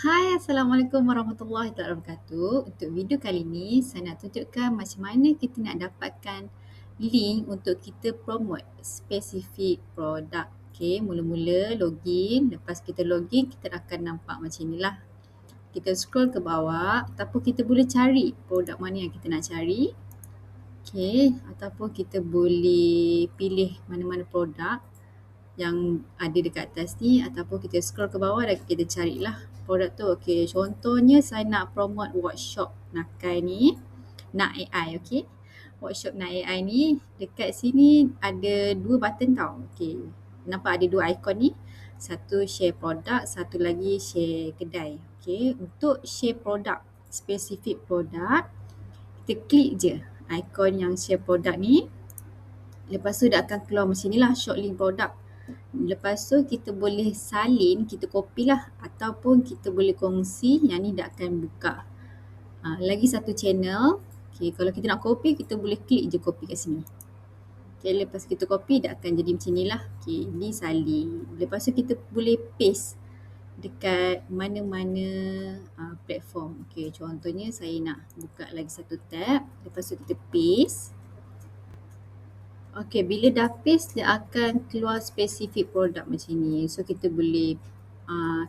Hai, Assalamualaikum warahmatullahi wabarakatuh. Untuk video kali ini, saya nak tunjukkan macam mana kita nak dapatkan link untuk kita promote spesifik produk. Okey, mula-mula login. Lepas kita login, kita akan nampak macam inilah. Kita scroll ke bawah ataupun kita boleh cari produk mana yang kita nak cari. Okey, ataupun kita boleh pilih mana-mana produk yang ada dekat atas ni ataupun kita scroll ke bawah dan kita carilah produk tu. Okey, contohnya saya nak promote workshop Nakai ni, Nak AI, okey. Workshop Nak AI ni dekat sini ada dua button tau. Okey, nampak ada dua ikon ni. Satu share produk, satu lagi share kedai. Okey, untuk share produk, spesifik produk, kita klik je ikon yang share produk ni. Lepas tu dia akan keluar macam ni lah, short link produk. Lepas tu kita boleh salin, kita copy lah ataupun kita boleh kongsi, yang ni dia akan buka lagi satu channel. Okay, kalau kita nak copy, kita boleh klik je copy kat sini. Okay, lepas kita copy, dia akan jadi macam ni lah. Okay, ni salin. Lepas tu kita boleh paste dekat mana-mana platform. Okay, contohnya saya nak buka lagi satu tab. Lepas tu kita paste. Okey, bila dah paste, dia akan keluar spesifik produk macam ni. So, kita boleh,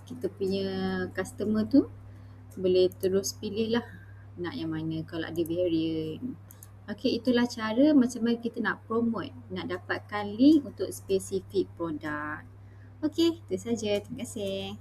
kita punya customer tu boleh terus pilih lah nak yang mana kalau ada variant. Okey, itulah cara macam mana kita nak promote, nak dapatkan link untuk spesifik produk. Okey, itu saja. Terima kasih.